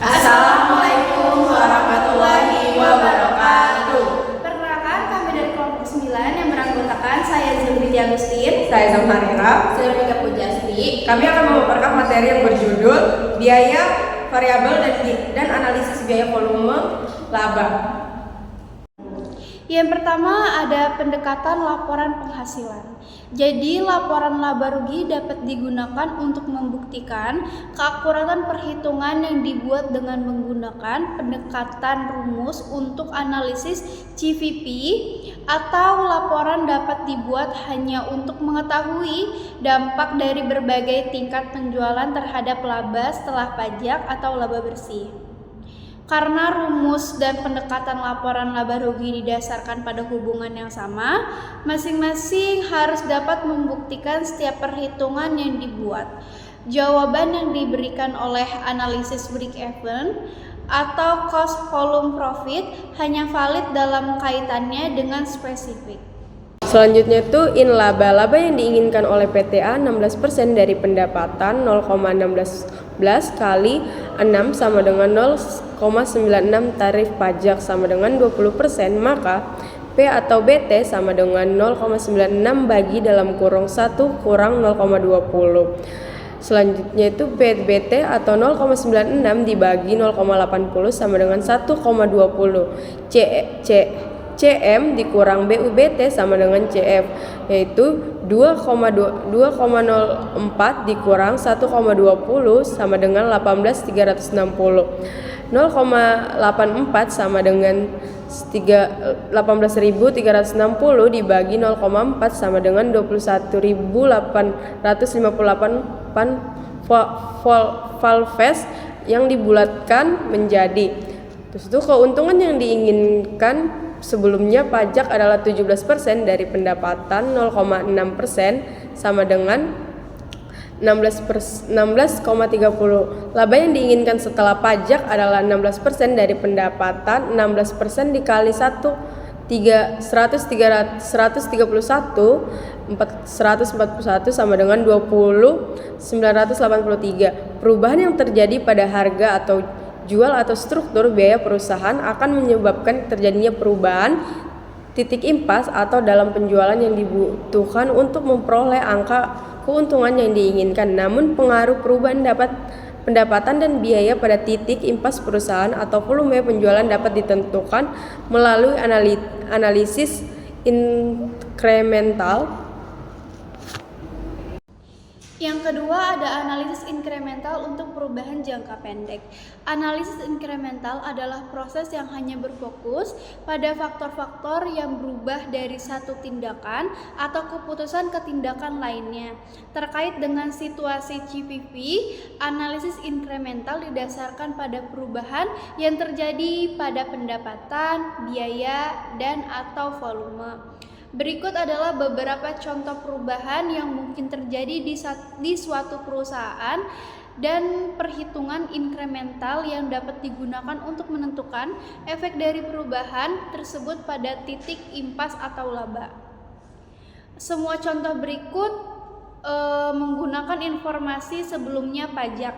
Assalamualaikum warahmatullahi wabarakatuh. Perkenalkan, kami dari kelompok 9 yang beranggotakan saya Zulfiti Agustin, Saya Zamharira. Saya Mega Pujasri. Kami akan memaparkan materi yang berjudul biaya variabel dan analisis biaya volume laba. Yang pertama ada pendekatan laporan penghasilan. Jadi laporan laba rugi dapat digunakan untuk membuktikan keakuratan perhitungan yang dibuat dengan menggunakan pendekatan rumus untuk analisis CVP, atau laporan dapat dibuat hanya untuk mengetahui dampak dari berbagai tingkat penjualan terhadap laba setelah pajak atau laba bersih. Karena rumus dan pendekatan laporan laba rugi didasarkan pada hubungan yang sama, masing-masing harus dapat membuktikan setiap perhitungan yang dibuat. Jawaban yang diberikan oleh analisis break-even atau cost volume profit hanya valid dalam kaitannya dengan spesifik. Selanjutnya itu in laba. Laba yang diinginkan oleh PTA 16% dari pendapatan 0,16 kali 6 sama dengan 0,96 tarif pajak sama dengan 20%, maka P atau BT sama dengan 0,96 bagi dalam kurung 1 kurang 0,20. Selanjutnya itu BT atau 0,96 dibagi 0,80 sama dengan 1,20. CM dikurang BUBT sama dengan CF, yaitu 2,04 dikurang 1,20 sama dengan 18.360. 0,84 sama dengan 18.360 dibagi 0,4 sama dengan 21.858 Volves yang dibulatkan menjadi. Terus itu keuntungan yang diinginkan sebelumnya pajak adalah 17% dari pendapatan 0,6% sama dengan 16,30. Laba yang diinginkan setelah pajak adalah 16% dari pendapatan, 16% dikali 131 sama dengan 20.983. Perubahan yang terjadi pada harga atau jual atau struktur biaya perusahaan akan menyebabkan terjadinya perubahan titik impas atau dalam penjualan yang dibutuhkan untuk memperoleh angka keuntungan yang diinginkan. Namun pengaruh perubahan pendapatan dan biaya pada titik impas perusahaan atau volume penjualan dapat ditentukan melalui analisis inkremental. Yang kedua ada analisis inkremental untuk perubahan jangka pendek. Analisis inkremental adalah proses yang hanya berfokus pada faktor-faktor yang berubah dari satu tindakan atau keputusan ke tindakan lainnya. Terkait dengan situasi CVP, analisis inkremental didasarkan pada perubahan yang terjadi pada pendapatan, biaya, dan atau volume. Berikut adalah beberapa contoh perubahan yang mungkin terjadi di suatu perusahaan dan perhitungan inkremental yang dapat digunakan untuk menentukan efek dari perubahan tersebut pada titik impas atau laba. Semua contoh berikut menggunakan informasi sebelumnya pajak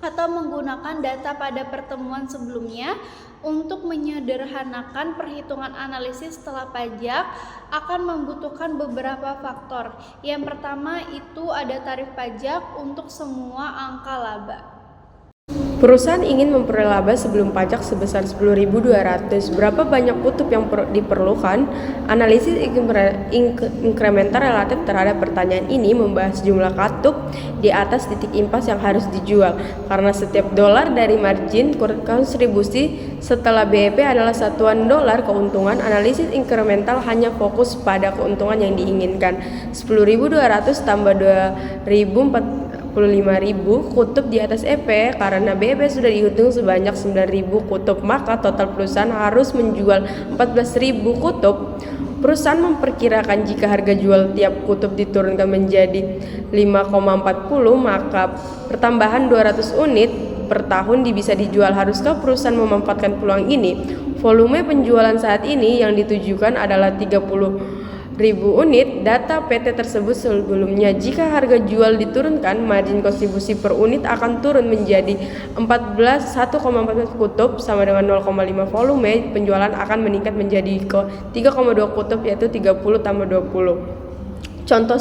atau menggunakan data pada pertemuan sebelumnya. Untuk menyederhanakan perhitungan analisis setelah pajak akan membutuhkan beberapa faktor. Yang pertama itu ada tarif pajak untuk semua angka laba. Perusahaan ingin memperoleh laba sebelum pajak sebesar 10.200. Berapa banyak kutub yang diperlukan? Analisis inkremental relatif terhadap pertanyaan ini membahas jumlah kutub di atas titik impas yang harus dijual. Karena setiap dolar dari margin kontribusi setelah BEP adalah satuan dolar keuntungan, analisis inkremental hanya fokus pada keuntungan yang diinginkan. 10.200 tambah 2.045.000 kutub di atas EP. Karena BEP sudah dihitung sebanyak 9.000 kutub, maka total perusahaan harus menjual 14.000 kutub Perusahaan memperkirakan jika harga jual tiap kutub diturunkan menjadi 5,40, maka pertambahan 200 unit per tahun bisa dijual. Haruskah perusahaan memanfaatkan peluang ini? Volume penjualan saat ini yang ditujukan adalah 30.000 unit. Data PT tersebut sebelumnya, jika harga jual diturunkan, margin kontribusi per unit akan turun menjadi 1,14 kutub sama dengan 0,5. Volume penjualan akan meningkat menjadi 3,2 kutub, yaitu 30 tambah 20. Contoh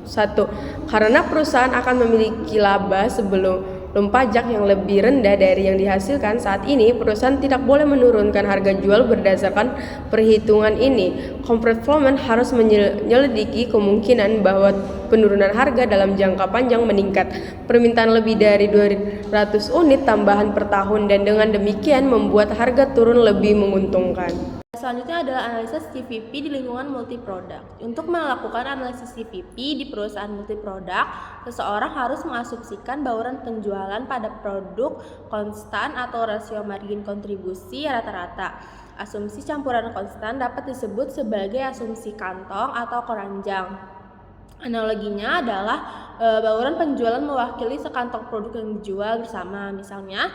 1. Karena perusahaan akan memiliki laba sebelum pajak yang lebih rendah dari yang dihasilkan saat ini, perusahaan tidak boleh menurunkan harga jual berdasarkan perhitungan ini. Corporate Finance harus menyelidiki kemungkinan bahwa penurunan harga dalam jangka panjang meningkat permintaan lebih dari 200 unit tambahan per tahun, dan dengan demikian membuat harga turun lebih menguntungkan. Selanjutnya adalah analisis CVP di lingkungan multiproduk. Untuk melakukan analisis CVP di perusahaan multiproduk, seseorang harus mengasumsikan bauran penjualan pada produk konstan atau rasio margin kontribusi rata-rata. Asumsi campuran konstan dapat disebut sebagai asumsi kantong atau keranjang. Analoginya adalah bauran penjualan mewakili sekantong produk yang dijual bersama. Misalnya,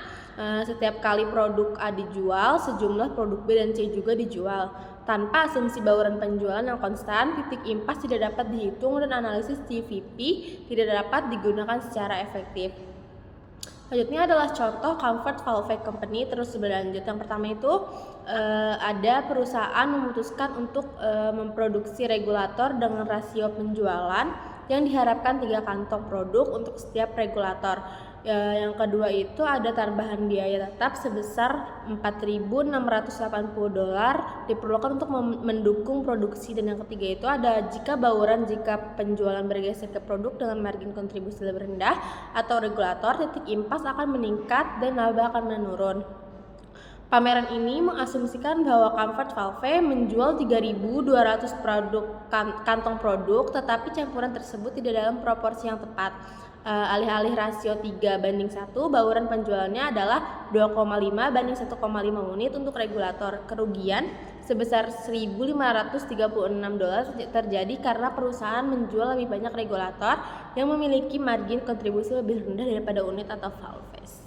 setiap kali produk A dijual, sejumlah produk B dan C juga dijual. Tanpa asumsi bauran penjualan yang konstan, titik impas tidak dapat dihitung dan analisis CVP tidak dapat digunakan secara efektif. Selanjutnya adalah contoh Comfort Valve Company. Terus berlanjut, yang pertama itu ada perusahaan memutuskan untuk memproduksi regulator dengan rasio penjualan yang diharapkan 3 kantong produk untuk setiap regulator. Yang kedua itu ada tambahan biaya tetap sebesar $4.680 diperlukan untuk mendukung produksi. Dan yang ketiga itu ada jika penjualan bergeser ke produk dengan margin kontribusi lebih rendah atau regulator, titik impas akan meningkat dan laba akan menurun. Pameran ini mengasumsikan bahwa Comfort Valve menjual 3.200 kantong produk, tetapi campuran tersebut tidak dalam proporsi yang tepat. Alih-alih rasio 3:1, bauran penjualannya adalah 2,5:1,5 unit untuk regulator. Kerugian sebesar $1.536 terjadi karena perusahaan menjual lebih banyak regulator yang memiliki margin kontribusi lebih rendah daripada unit atau valves.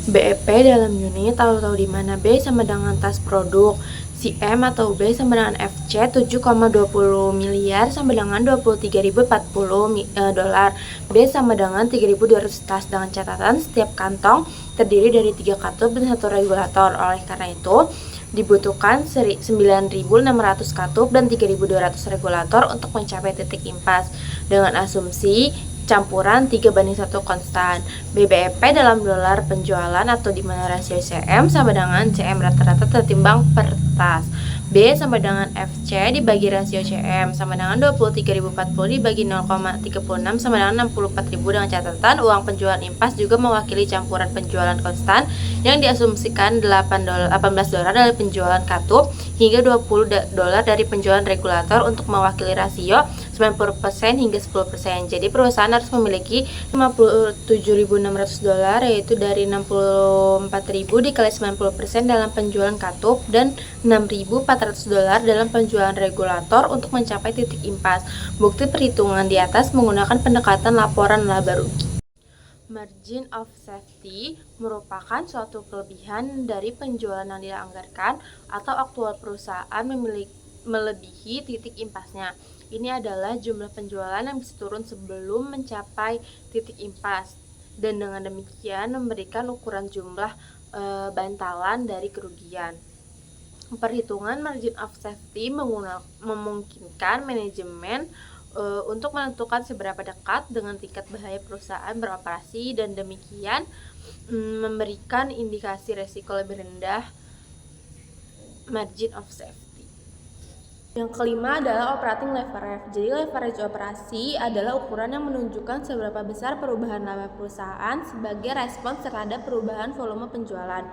BEP dalam unit, tahu di mana B sama dengan tas produk, si M atau B sama dengan FC 7,20 miliar sama dengan $23.040, B sama dengan 3.200 tas, dengan catatan setiap kantong terdiri dari 3 katup dan 1 regulator. Oleh karena itu, dibutuhkan 9.600 katup dan 3.200 regulator untuk mencapai titik impas dengan asumsi campuran 3:1 konstan. BBEP dalam dolar penjualan atau di mana rasio CM sama dengan CM rata-rata tertimbang per tas. B sama dengan FC dibagi rasio CM sama dengan 23.040 dibagi 0,36 sama dengan 64.000, dengan catatan uang penjualan impas juga mewakili campuran penjualan konstan yang diasumsikan $18 dari penjualan katup hingga $20 dari penjualan regulator untuk mewakili rasio 90% hingga 10%. Jadi perusahaan harus memiliki $57.600, yaitu dari 64.000 dikali 90% dalam penjualan katup dan $6.400 dalam penjualan regulator untuk mencapai titik impas. Bukti perhitungan di atas menggunakan pendekatan laporan laba rugi. Margin of safety merupakan suatu kelebihan dari penjualan yang dianggarkan atau aktual perusahaan melebihi titik impasnya. Ini adalah jumlah penjualan yang bisa turun sebelum mencapai titik impas, dan dengan demikian memberikan ukuran jumlah bantalan dari kerugian. Perhitungan margin of safety memungkinkan manajemen untuk menentukan seberapa dekat dengan tingkat bahaya perusahaan beroperasi, dan demikian memberikan indikasi resiko lebih rendah margin of safety. Yang kelima adalah operating leverage. Jadi leverage operasi adalah ukuran yang menunjukkan seberapa besar perubahan laba perusahaan sebagai respons terhadap perubahan volume penjualan.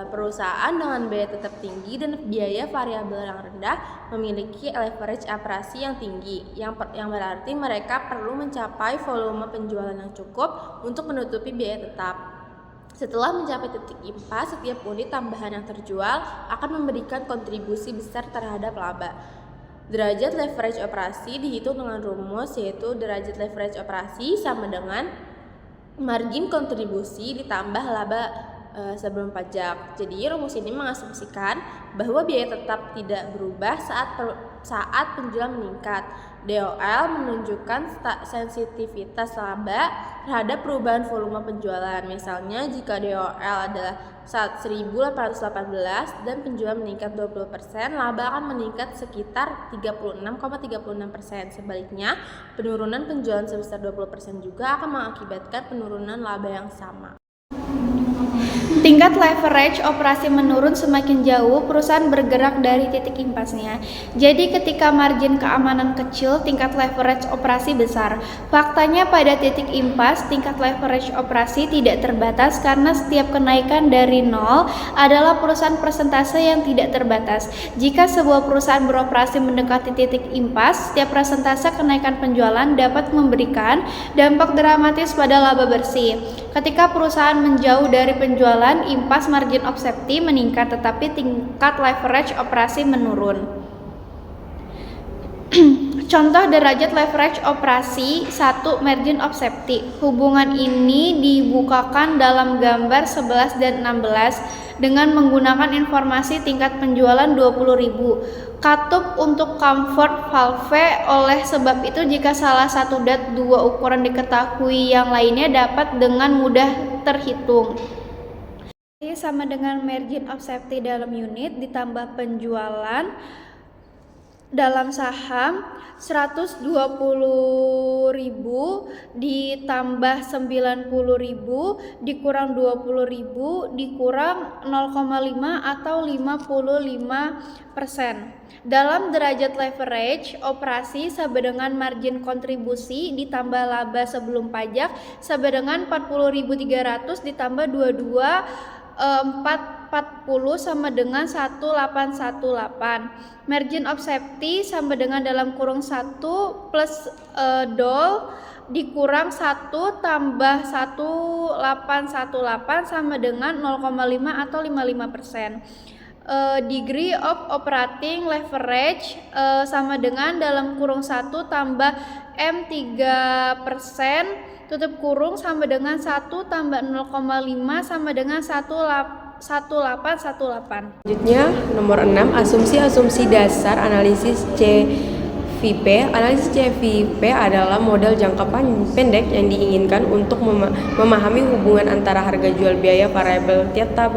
Perusahaan dengan biaya tetap tinggi dan biaya variabel yang rendah memiliki leverage operasi yang tinggi, yang berarti mereka perlu mencapai volume penjualan yang cukup untuk menutupi biaya tetap. Setelah mencapai titik impas, setiap unit tambahan yang terjual akan memberikan kontribusi besar terhadap laba. Derajat leverage operasi dihitung dengan rumus, yaitu derajat leverage operasi sama dengan margin kontribusi ditambah laba sebelum pajak. Jadi rumus ini mengasumsikan bahwa biaya tetap tidak berubah saat penjualan meningkat. DOL menunjukkan sensitivitas laba terhadap perubahan volume penjualan. Misalnya jika DOL adalah 1.818 dan penjualan meningkat 20%, laba akan meningkat sekitar 36,36%. Sebaliknya, penurunan penjualan sebesar 20% juga akan mengakibatkan penurunan laba yang sama. Tingkat leverage operasi menurun semakin jauh perusahaan bergerak dari titik impasnya. Jadi ketika margin keamanan kecil, tingkat leverage operasi besar. Faktanya pada titik impas, tingkat leverage operasi tidak terbatas karena setiap kenaikan dari nol adalah perusahaan persentase yang tidak terbatas. Jika sebuah perusahaan beroperasi mendekati titik impas, setiap persentase kenaikan penjualan dapat memberikan dampak dramatis pada laba bersih. Ketika perusahaan menjauh dari penjualan, impas margin of safety meningkat tetapi tingkat leverage operasi menurun. Contoh derajat leverage operasi 1 margin of safety. Hubungan ini dibukakan dalam gambar 11 dan 16 dengan menggunakan informasi tingkat penjualan 20.000. Katup untuk comfort valve. Oleh sebab itu jika salah satu dat dua ukuran diketahui, yang lainnya dapat dengan mudah terhitung. Ini sama dengan margin of safety dalam unit ditambah penjualan dalam saham 120.000 ditambah 90.000 dikurang 20.000 dikurang 0,5 atau 55%. Dalam derajat leverage operasi sama dengan margin kontribusi ditambah laba sebelum pajak sama dengan 40.300 ditambah 440 sama dengan 1818. Margin of safety sama dengan dalam kurung 1 plus DOL dikurang 1 tambah 1818 sama dengan 0,5 atau 55%. Degree of operating leverage sama dengan dalam kurung 1 tambah M3% tutup kurung sama dengan 1 tambah 0,5 sama dengan 1818. Selanjutnya, nomor 6, asumsi-asumsi dasar analisis CVP. Analisis CVP adalah model jangka pendek yang diinginkan untuk memahami hubungan antara harga jual biaya variabel theta,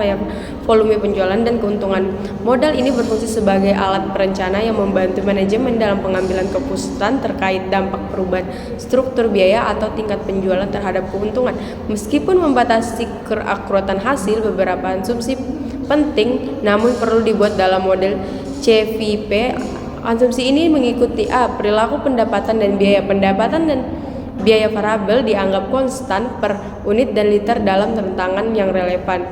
volume penjualan, dan keuntungan. Model ini berfungsi sebagai alat perencana yang membantu manajemen dalam pengambilan keputusan terkait dampak perubahan struktur biaya atau tingkat penjualan terhadap keuntungan. Meskipun membatasi keakuratan hasil, beberapa asumsi penting namun perlu dibuat dalam model CVP. Asumsi ini mengikuti A. Perilaku pendapatan dan biaya. Pendapatan dan biaya variabel dianggap konstan per unit dan liter dalam rentangan yang relevan.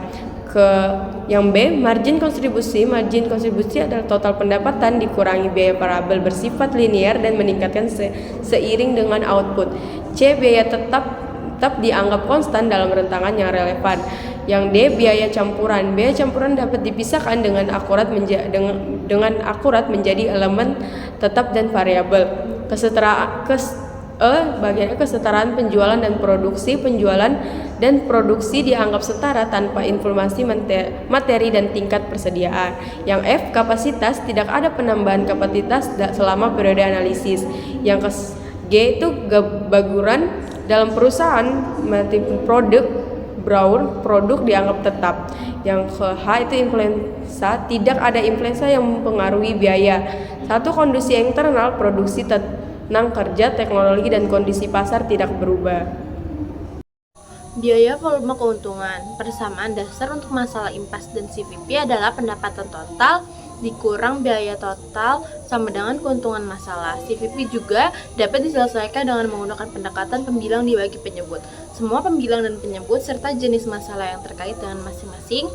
Yang B. Margin kontribusi. Margin kontribusi adalah total pendapatan dikurangi biaya variabel bersifat linear dan meningkatkan seiring dengan output. C. Biaya tetap dianggap konstan dalam rentangan yang relevan. Yang D. Biaya campuran. Biaya campuran dapat dipisahkan dengan akurat menjadi elemen tetap dan variabel. Kesetaraan penjualan dan produksi. Penjualan dan produksi dianggap setara tanpa informasi materi dan tingkat persediaan. Yang F. Kapasitas. Tidak ada penambahan kapasitas selama periode analisis. Yang G itu baguran dalam perusahaan produk dianggap tetap. Yang H itu influenza. Tidak ada influenza yang mempengaruhi biaya. Satu, kondisi internal produksi tenang, kerja, teknologi, dan kondisi pasar tidak berubah. Biaya volume keuntungan. Persamaan dasar untuk masalah impas dan CVP adalah pendapatan total dikurang biaya total sama dengan keuntungan masalah. CVP juga dapat diselesaikan dengan menggunakan pendekatan pembilang dibagi penyebut. Semua pembilang dan penyebut serta jenis masalah yang terkait dengan masing-masing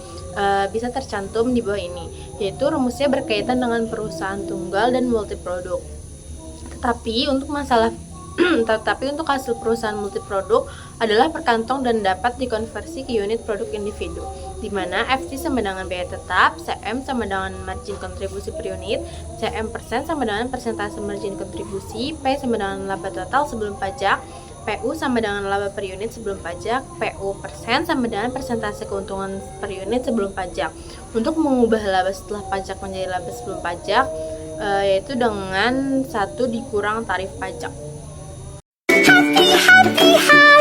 bisa tercantum di bawah ini, yaitu rumusnya berkaitan dengan perusahaan tunggal dan multi produk. Tetapi untuk masalah Tetapi untuk hasil perusahaan multiproduk adalah perkantong dan dapat dikonversi ke unit produk individu, di mana FC sama dengan biaya tetap, CM sama dengan margin kontribusi per unit, CM persen sama dengan persentase margin kontribusi, P sama dengan laba total sebelum pajak, PU sama dengan laba per unit sebelum pajak, PU persen sama dengan persentase keuntungan per unit sebelum pajak. Untuk mengubah laba setelah pajak menjadi laba sebelum pajak, yaitu dengan 1 dikurang tarif pajak. Happy, happy, happy.